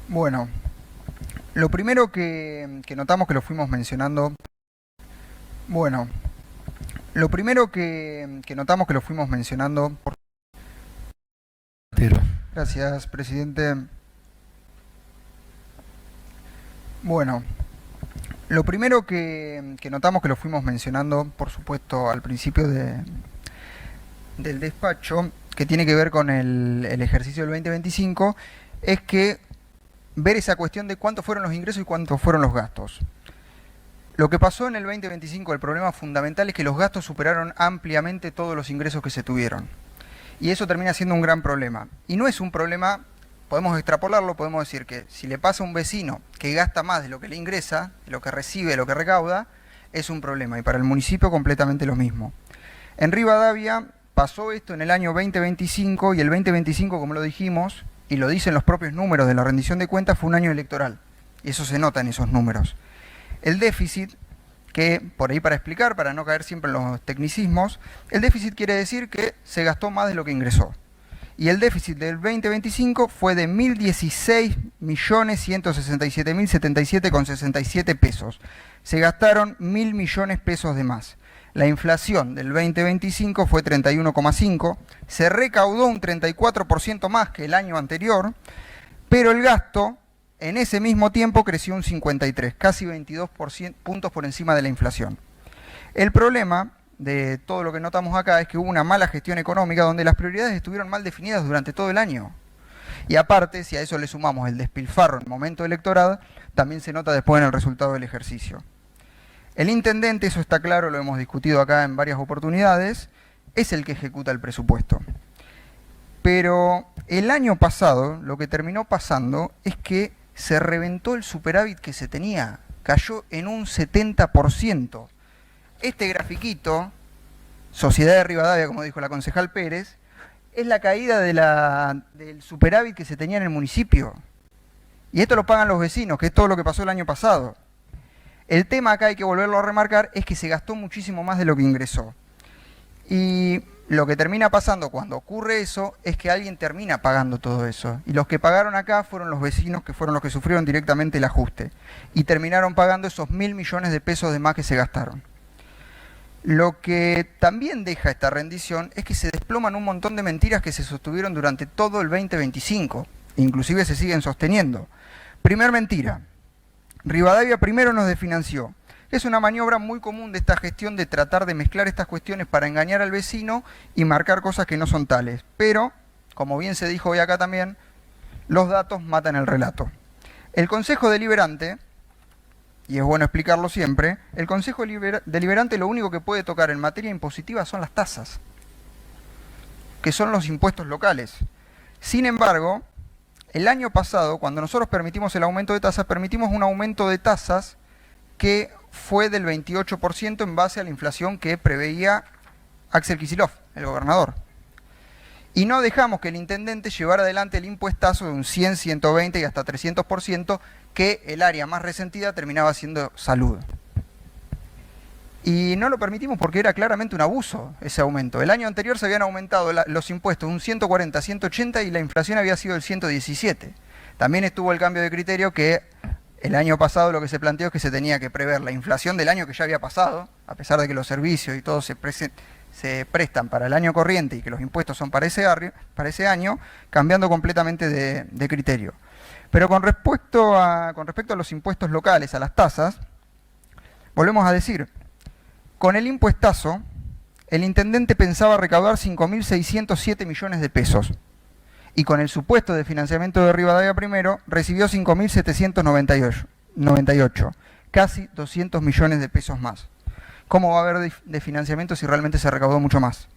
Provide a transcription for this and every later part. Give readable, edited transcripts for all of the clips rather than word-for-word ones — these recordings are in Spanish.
Bueno, lo primero que notamos que lo fuimos mencionando, bueno, lo primero que notamos que lo fuimos mencionando, Pero, gracias, presidente. Bueno, lo primero que notamos que lo fuimos mencionando, por supuesto, al principio del despacho, que tiene que ver con el ejercicio del 2025, es que ver esa cuestión de cuántos fueron los ingresos y cuántos fueron los gastos. Lo que pasó en el 2025, el problema fundamental es que los gastos superaron ampliamente todos los ingresos que se tuvieron. Y eso termina siendo un gran problema. Y no es un problema, podemos extrapolarlo, podemos decir que si le pasa a un vecino que gasta más de lo que le ingresa, de lo que recibe, de lo que recauda, es un problema. Y para el municipio completamente lo mismo. En Rivadavia pasó esto en el año 2025 y el 2025, como lo dijimos, y lo dicen los propios números de la rendición de cuentas, fue un año electoral. Y eso se nota en esos números. El déficit, que por ahí para explicar, para no caer siempre en los tecnicismos, el déficit quiere decir que se gastó más de lo que ingresó. Y el déficit del 2025 fue de 1.016.167.077,67 pesos. Se gastaron 1.000 millones de pesos de más. La inflación del 2025 fue 31,5, se recaudó un 34% más que el año anterior, pero el gasto en ese mismo tiempo creció un 53, casi 22 puntos por encima de la inflación. El problema de todo lo que notamos acá es que hubo una mala gestión económica donde las prioridades estuvieron mal definidas durante todo el año. Y aparte, si a eso le sumamos el despilfarro en el momento electoral, también se nota después en el resultado del ejercicio. El intendente, eso está claro, lo hemos discutido acá en varias oportunidades, es el que ejecuta el presupuesto. Pero el año pasado lo que terminó pasando es que se reventó el superávit que se tenía, cayó en un 70%. Este grafiquito, Sociedad de Rivadavia, como dijo la concejal Pérez, es la caída del superávit que se tenía en el municipio. Y esto lo pagan los vecinos, que es todo lo que pasó el año pasado. El tema acá, hay que volverlo a remarcar, es que se gastó muchísimo más de lo que ingresó. Y lo que termina pasando cuando ocurre eso es que alguien termina pagando todo eso. Y los que pagaron acá fueron los vecinos, que fueron los que sufrieron directamente el ajuste. Y terminaron pagando esos 1.000 millones de pesos de más que se gastaron. Lo que también deja esta rendición es que se desploman un montón de mentiras que se sostuvieron durante todo el 2025. Inclusive se siguen sosteniendo. Primer mentira. Rivadavia primero nos desfinanció. Es una maniobra muy común de esta gestión de tratar de mezclar estas cuestiones para engañar al vecino y marcar cosas que no son tales. Pero, como bien se dijo hoy acá también, los datos matan el relato. El Consejo Deliberante, y es bueno explicarlo siempre, el Consejo Deliberante lo único que puede tocar en materia impositiva son las tasas, que son los impuestos locales. Sin embargo, el año pasado, cuando nosotros permitimos el aumento de tasas, permitimos un aumento de tasas que fue del 28% en base a la inflación que preveía Axel Kicillof, el gobernador. Y no dejamos que el intendente llevara adelante el impuestazo de un 100, 120 y hasta 300%, que el área más resentida terminaba siendo salud. Y no lo permitimos porque era claramente un abuso ese aumento. El año anterior se habían aumentado los impuestos un 140, 180 y la inflación había sido del 117. También estuvo el cambio de criterio que el año pasado lo que se planteó es que se tenía que prever la inflación del año que ya había pasado, a pesar de que los servicios y todo se prestan para el año corriente y que los impuestos son para ese año, cambiando completamente de criterio. Pero con respecto a los impuestos locales, a las tasas, volvemos a decir, con el impuestazo, el intendente pensaba recaudar 5.607 millones de pesos. Y con el supuesto de financiamiento de Rivadavia primero, recibió 5.798, casi 200 millones de pesos más. ¿Cómo va a haber de financiamiento si realmente se recaudó mucho más?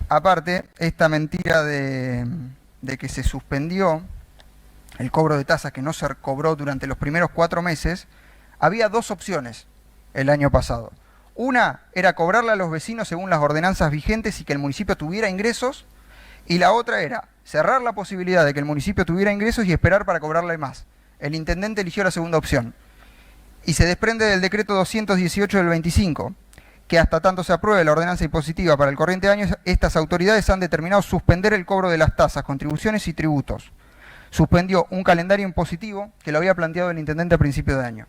Aparte, esta mentira de que se suspendió el cobro de tasas, que no se cobró durante los primeros 4 meses, había dos opciones el año pasado. Una era cobrarle a los vecinos según las ordenanzas vigentes y que el municipio tuviera ingresos, y la otra era cerrar la posibilidad de que el municipio tuviera ingresos y esperar para cobrarle más. El intendente eligió la segunda opción. Y se desprende del decreto 218 del 25, que hasta tanto se apruebe la ordenanza impositiva para el corriente año, estas autoridades han determinado suspender el cobro de las tasas, contribuciones y tributos. suspendió un calendario impositivo que lo había planteado el intendente a principio de año.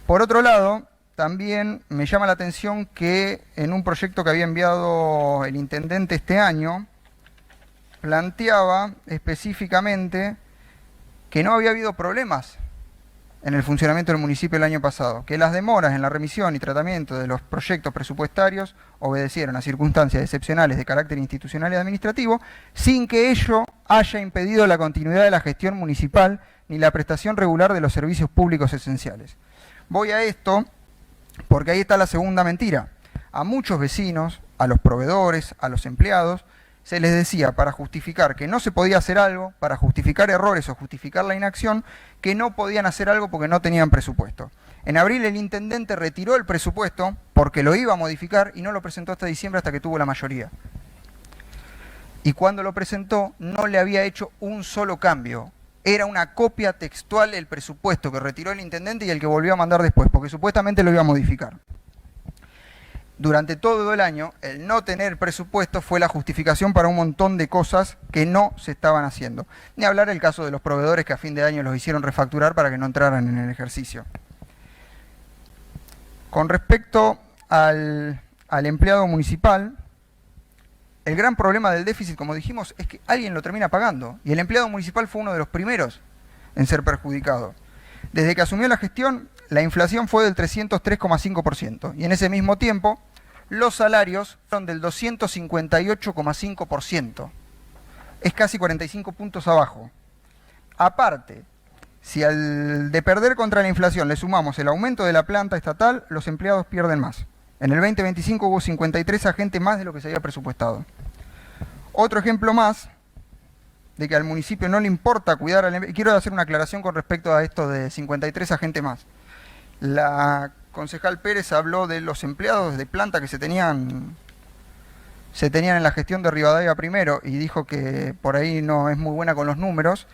Por otro lado, también me llama la atención que en un proyecto que había enviado el intendente este año, planteaba específicamente que no había habido problemas en el funcionamiento del municipio el año pasado, que las demoras en la remisión y tratamiento de los proyectos presupuestarios obedecieron a circunstancias excepcionales de carácter institucional y administrativo, sin que ello haya impedido la continuidad de la gestión municipal ni la prestación regular de los servicios públicos esenciales. Voy a esto porque ahí está la segunda mentira. A muchos vecinos, a los proveedores, a los empleados, se les decía para justificar que no se podía hacer algo, para justificar errores o justificar la inacción, que no podían hacer algo porque no tenían presupuesto. En abril el intendente retiró el presupuesto porque lo iba a modificar y no lo presentó hasta diciembre, hasta que tuvo la mayoría. Y cuando lo presentó no le había hecho un solo cambio. Era una copia textual el presupuesto que retiró el intendente y el que volvió a mandar después, porque supuestamente lo iba a modificar. Durante todo el año, el no tener presupuesto fue la justificación para un montón de cosas que no se estaban haciendo. Ni hablar el caso de los proveedores que a fin de año los hicieron refacturar para que no entraran en el ejercicio. Con respecto al empleado municipal, el gran problema del déficit, como dijimos, es que alguien lo termina pagando. Y el empleado municipal fue uno de los primeros en ser perjudicado. Desde que asumió la gestión, la inflación fue del 303,5%. Y en ese mismo tiempo, los salarios fueron del 258,5%. Es casi 45 puntos abajo. Aparte, si al de perder contra la inflación le sumamos el aumento de la planta estatal, los empleados pierden más. En el 2025 hubo 53 agentes más de lo que se había presupuestado. Otro ejemplo más de que al municipio no le importa cuidar al empleado. Quiero hacer una aclaración con respecto a esto de 53 agentes más. La concejal Pérez habló de los empleados de planta que se tenían en la gestión de Rivadavia primero y dijo que por ahí no es muy buena con los números.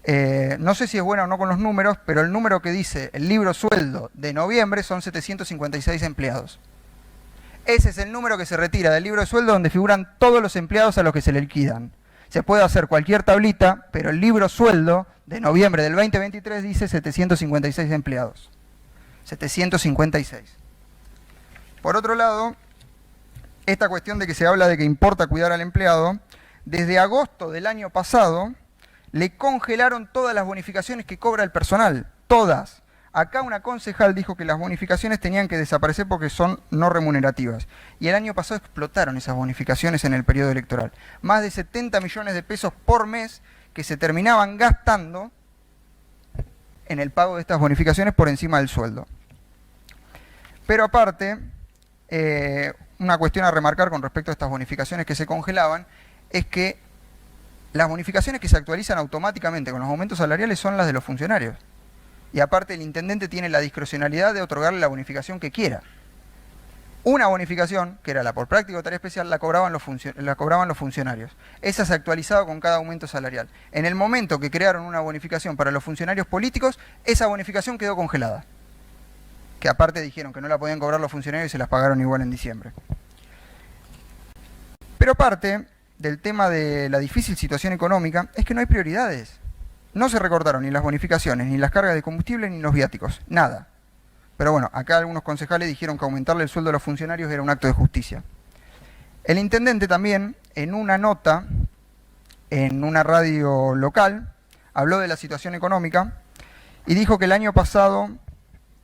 No sé si es buena o no con los números, pero el número que dice el libro sueldo de noviembre son 756 empleados. Ese es el número que se retira del libro de sueldo donde figuran todos los empleados a los que se le liquidan. Se puede hacer cualquier tablita, pero el libro sueldo de noviembre del 2023 dice 756 empleados. 756. Por otro lado, esta cuestión de que se habla de que importa cuidar al empleado, desde agosto del año pasado le congelaron todas las bonificaciones que cobra el personal, todas. Acá una concejal dijo que las bonificaciones tenían que desaparecer porque son no remunerativas. Y el año pasado explotaron esas bonificaciones en el periodo electoral. Más de 70 millones de pesos por mes que se terminaban gastando en el pago de estas bonificaciones por encima del sueldo. Pero aparte, una cuestión a remarcar con respecto a estas bonificaciones que se congelaban es que las bonificaciones que se actualizan automáticamente con los aumentos salariales son las de los funcionarios. Y aparte el intendente tiene la discrecionalidad de otorgarle la bonificación que quiera. Una bonificación, que era la por práctica o tarea especial, la cobraban los funcionarios. Esa se actualizaba con cada aumento salarial. En el momento que crearon una bonificación para los funcionarios políticos, esa bonificación quedó congelada. Que aparte dijeron que no la podían cobrar los funcionarios y se las pagaron igual en diciembre. Pero aparte del tema de la difícil situación económica, es que no hay prioridades. No se recortaron ni las bonificaciones, ni las cargas de combustible, ni los viáticos. Nada. Pero bueno, acá algunos concejales dijeron que aumentarle el sueldo a los funcionarios era un acto de justicia. El intendente también, en una nota, en una radio local, habló de la situación económica y dijo que el año pasado,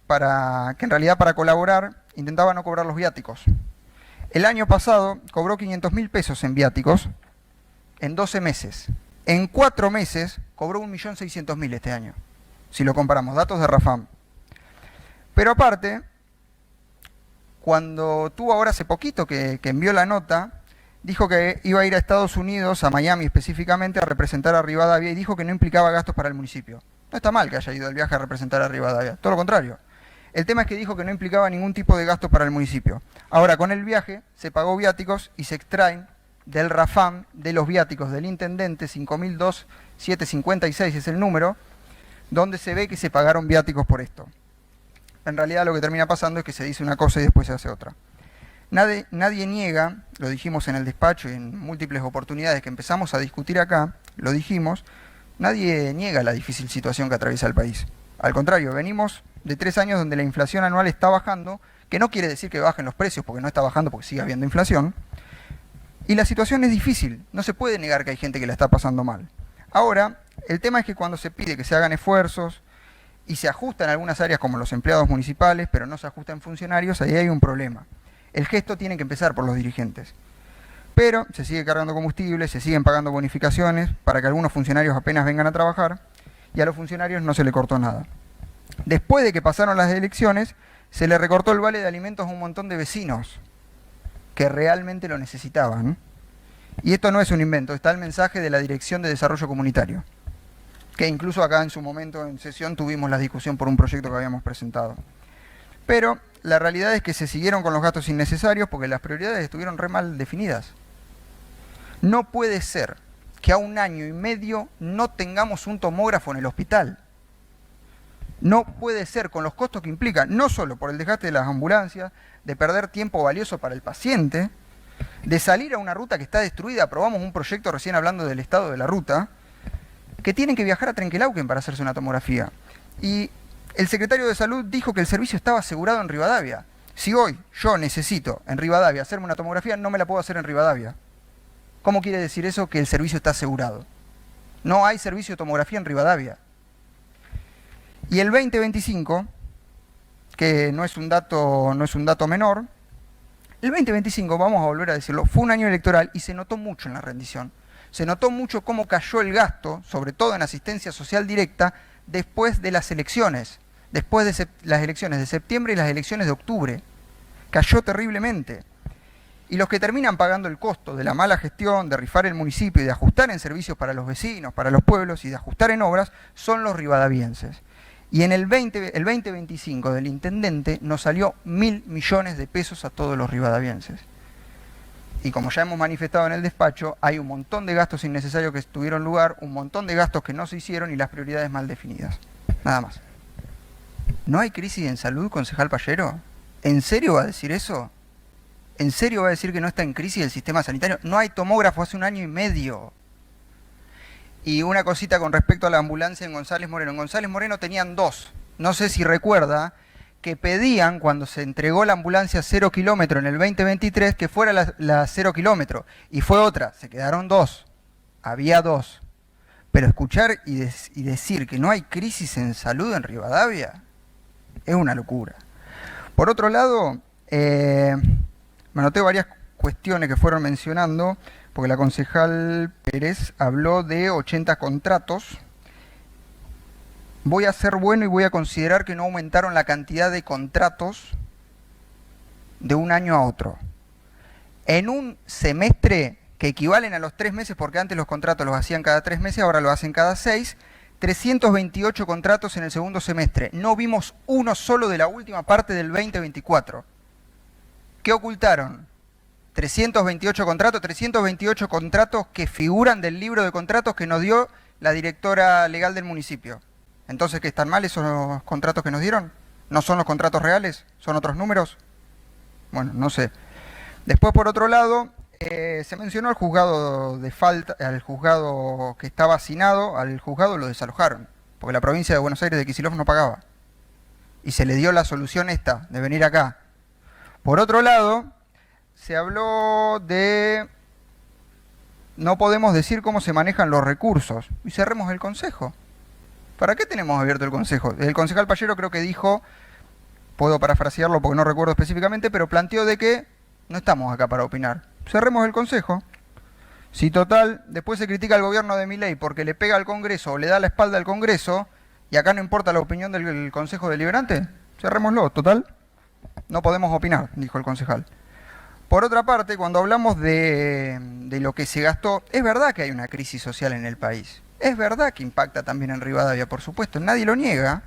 que en realidad para colaborar, intentaba no cobrar los viáticos. El año pasado cobró 500.000 pesos en viáticos en 12 meses. En 4 meses cobró 1.600.000 este año, si lo comparamos, datos de Rafam. Pero aparte, cuando tuvo ahora hace poquito que envió la nota, dijo que iba a ir a Estados Unidos, a Miami específicamente, a representar a Rivadavia y dijo que no implicaba gastos para el municipio. No está mal que haya ido al viaje a representar a Rivadavia, todo lo contrario. El tema es que dijo que no implicaba ningún tipo de gasto para el municipio. Ahora, con el viaje se pagó viáticos y se extraen del Rafam de los viáticos del intendente, 5.002.756 es el número, donde se ve que se pagaron viáticos por esto. En realidad lo que termina pasando es que se dice una cosa y después se hace otra. Nadie niega, lo dijimos en el despacho y en múltiples oportunidades que empezamos a discutir acá, lo dijimos, nadie niega la difícil situación que atraviesa el país. Al contrario, venimos de 3 años donde la inflación anual está bajando, que no quiere decir que bajen los precios, porque no está bajando porque sigue habiendo inflación, y la situación es difícil, no se puede negar que hay gente que la está pasando mal. Ahora, el tema es que cuando se pide que se hagan esfuerzos y se ajustan algunas áreas como los empleados municipales, pero no se ajustan funcionarios, ahí hay un problema. El gesto tiene que empezar por los dirigentes. Pero se sigue cargando combustible, se siguen pagando bonificaciones para que algunos funcionarios apenas vengan a trabajar y a los funcionarios no se le cortó nada. Después de que pasaron las elecciones, se le recortó el vale de alimentos a un montón de vecinos que realmente lo necesitaban. Y esto no es un invento, está el mensaje de la Dirección de Desarrollo Comunitario, que incluso acá en su momento en sesión tuvimos la discusión por un proyecto que habíamos presentado. Pero la realidad es que se siguieron con los gastos innecesarios porque las prioridades estuvieron re mal definidas. No puede ser que a 1 año y medio no tengamos un tomógrafo en el hospital. No puede ser, con los costos que implica, no solo por el desgaste de las ambulancias, de perder tiempo valioso para el paciente, de salir a una ruta que está destruida. Aprobamos un proyecto recién hablando del estado de la ruta, que tienen que viajar a Trenquelauquen para hacerse una tomografía. Y el secretario de Salud dijo que el servicio estaba asegurado en Rivadavia. Si hoy yo necesito en Rivadavia hacerme una tomografía, no me la puedo hacer en Rivadavia. ¿Cómo quiere decir eso que el servicio está asegurado? No hay servicio de tomografía en Rivadavia. Y el 2025, que no es un dato menor, el 2025, vamos a volver a decirlo, fue un año electoral y se notó mucho en la rendición. Se notó mucho cómo cayó el gasto, sobre todo en asistencia social directa, después de las elecciones, después de las elecciones de septiembre y las elecciones de octubre. Cayó terriblemente. Y los que terminan pagando el costo de la mala gestión, de rifar el municipio y de ajustar en servicios para los vecinos, para los pueblos y de ajustar en obras, son los rivadavienses. Y en el 2025 del intendente nos salió 1.000 millones de pesos a todos los rivadavienses. Y como ya hemos manifestado en el despacho, hay un montón de gastos innecesarios que tuvieron lugar, un montón de gastos que no se hicieron y las prioridades mal definidas. Nada más. ¿No hay crisis en salud, concejal Pallero? ¿En serio va a decir eso? ¿En serio va a decir que no está en crisis el sistema sanitario? No hay tomógrafo hace 1 año y medio. Y una cosita con respecto a la ambulancia en González Moreno. En González Moreno tenían 2. No sé si recuerda que pedían, cuando se entregó la ambulancia 0 kilómetro en el 2023, que fuera la 0 kilómetro. Y fue otra, se quedaron 2. Había 2. Pero escuchar y decir que no hay crisis en salud en Rivadavia es una locura. Por otro lado, me anoté varias cuestiones que fueron mencionando, porque la concejal Pérez habló de 80 contratos. Voy a ser bueno y voy a considerar que no aumentaron la cantidad de contratos de un año a otro. En un semestre, que equivalen a los 3 meses, porque antes los contratos los hacían cada 3 meses, ahora lo hacen cada 6, 328 contratos en el segundo semestre. No vimos uno solo de la última parte del 2024. ¿Qué ocultaron? 328 contratos que figuran del libro de contratos que nos dio la directora legal del municipio. Entonces, ¿qué están mal esos contratos que nos dieron? ¿No son los contratos reales? ¿Son otros números? Bueno, no sé. Después, por otro lado, se mencionó al juzgado de falta, al juzgado que estaba hacinado, al juzgado lo desalojaron, porque la provincia de Buenos Aires de Kicillof no pagaba. Y se le dio la solución esta, de venir acá. Por otro lado, se habló de no podemos decir cómo se manejan los recursos. Y cerremos el consejo. ¿Para qué tenemos abierto el consejo? El concejal Pallero creo que dijo, puedo parafrasearlo porque no recuerdo específicamente, pero planteó de que no estamos acá para opinar. Cerremos el consejo. Si total, después se critica al gobierno de Milei porque le pega al Congreso o le da la espalda al Congreso, y acá no importa la opinión del Consejo Deliberante, cerrémoslo, total. No podemos opinar, dijo el concejal. Por otra parte, cuando hablamos de lo que se gastó, es verdad que hay una crisis social en el país. Es verdad que impacta también en Rivadavia, por supuesto, nadie lo niega,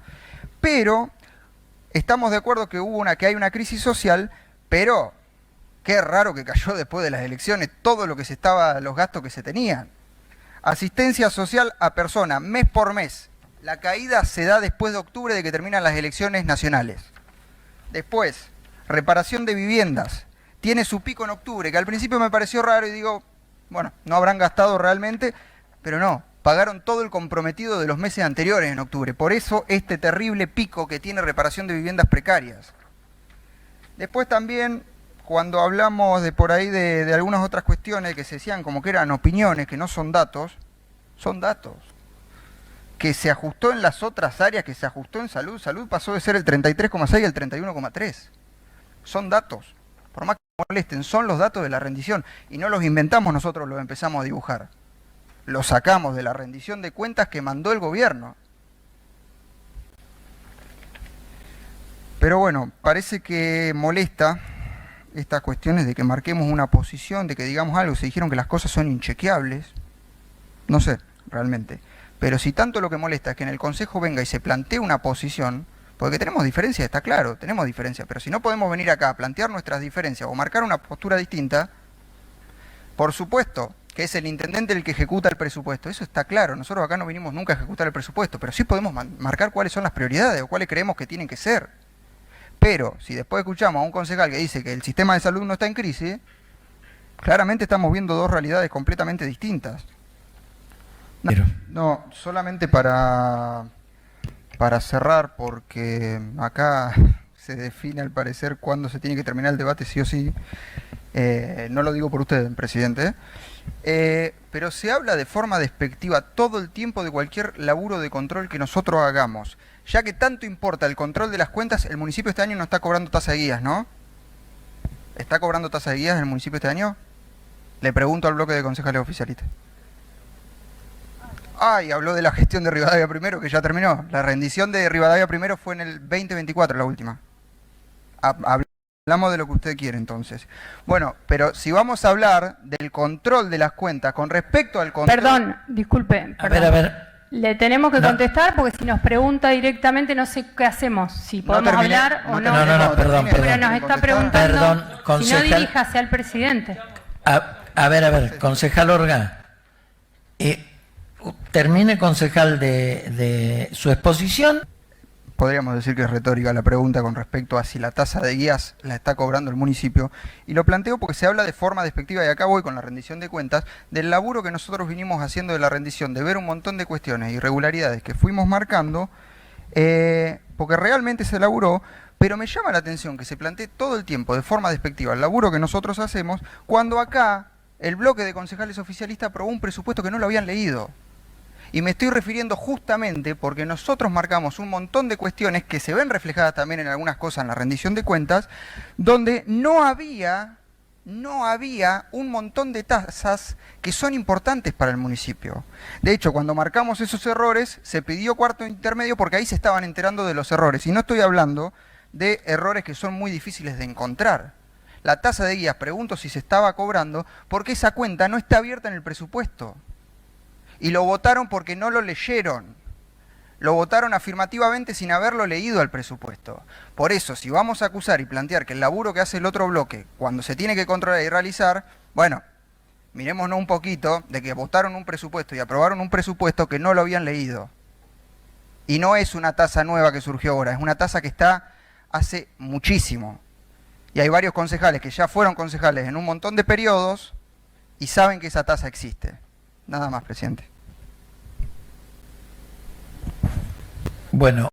pero estamos de acuerdo que hay una crisis social, pero qué raro que cayó después de las elecciones todo lo que los gastos que se tenían. Asistencia social a persona, mes por mes. La caída se da después de octubre de que terminan las elecciones nacionales. Después, reparación de viviendas. Tiene su pico en octubre, que al principio me pareció raro y digo, bueno, no habrán gastado realmente, Pero no, pagaron todo el comprometido de los meses anteriores en octubre. Por eso este terrible pico que tiene reparación de viviendas precarias. Después también, cuando hablamos de por ahí de algunas otras cuestiones que se decían como que eran opiniones, que no son datos, son datos. Que se ajustó en las otras áreas, que se ajustó en salud. Salud pasó de ser el 33,6 al 31,3. Son datos. Por más que molesten, son los datos de la rendición. Y no los inventamos nosotros, los empezamos a dibujar. Los sacamos de la rendición de cuentas que mandó el gobierno. Pero bueno, parece que molesta estas cuestiones de que marquemos una posición, de que digamos algo. Se dijeron que las cosas son inchequeables. No sé, realmente. Pero si tanto lo que molesta es que en el Consejo venga y se plantee una posición, porque tenemos diferencias, está claro, tenemos diferencias, pero si no podemos venir acá a plantear nuestras diferencias o marcar una postura distinta, por supuesto que es el intendente el que ejecuta el presupuesto, eso está claro, nosotros acá no vinimos nunca a ejecutar el presupuesto, pero sí podemos marcar cuáles son las prioridades o cuáles creemos que tienen que ser. Pero si después escuchamos a un concejal que dice que el sistema de salud no está en crisis, claramente estamos viendo dos realidades completamente distintas. No, solamente para cerrar, porque acá se define al parecer cuándo se tiene que terminar el debate, sí o sí. No lo digo por usted, presidente. Pero se habla de forma despectiva todo el tiempo de cualquier laburo de control que nosotros hagamos. Ya que tanto importa el control de las cuentas, el municipio este año no está cobrando tasa de guías, ¿no? ¿Está cobrando tasa de guías el municipio este año? Le pregunto al bloque de concejales oficialistas. Y habló de la gestión de Rivadavia Primero, que ya terminó. La rendición de Rivadavia Primero fue en el 2024, la última. Hablamos de lo que usted quiere, entonces. Bueno, pero si vamos a hablar del control de las cuentas con respecto al control... Perdón, disculpe. A ver. Le tenemos que contestar porque si nos pregunta directamente no sé qué hacemos. Si podemos hablar o no. No, perdón. Pero nos está preguntando, Perdón, concejal. si no diríjase al presidente. A ver, concejal Orgá. Termine, concejal, de su exposición. Podríamos decir que es retórica la pregunta con respecto a si la tasa de guías la está cobrando el municipio. Y lo planteo porque se habla de forma despectiva, y acá voy con la rendición de cuentas, del laburo que nosotros vinimos haciendo de la rendición, de ver un montón de cuestiones, irregularidades que fuimos marcando, porque realmente se laburó, pero me llama la atención que se plantee todo el tiempo de forma despectiva el laburo que nosotros hacemos, cuando acá el bloque de concejales oficialistas aprobó un presupuesto que no lo habían leído. Y me estoy refiriendo justamente porque nosotros marcamos un montón de cuestiones que se ven reflejadas también en algunas cosas en la rendición de cuentas, donde no había un montón de tasas que son importantes para el municipio. De hecho, cuando marcamos esos errores, se pidió cuarto intermedio porque ahí se estaban enterando de los errores. Y no estoy hablando de errores que son muy difíciles de encontrar. La tasa de guías, pregunto si se estaba cobrando, porque esa cuenta no está abierta en el presupuesto. Y lo votaron porque no lo leyeron. Lo votaron afirmativamente sin haberlo leído al presupuesto. Por eso, si vamos a acusar y plantear que el laburo que hace el otro bloque, cuando se tiene que controlar y realizar, bueno, mirémonos un poquito de que votaron un presupuesto y aprobaron un presupuesto que no lo habían leído. Y no es una tasa nueva que surgió ahora, es una tasa que está hace muchísimo. Y hay varios concejales que ya fueron concejales en un montón de periodos y saben que esa tasa existe. Nada más, presidente. Bueno.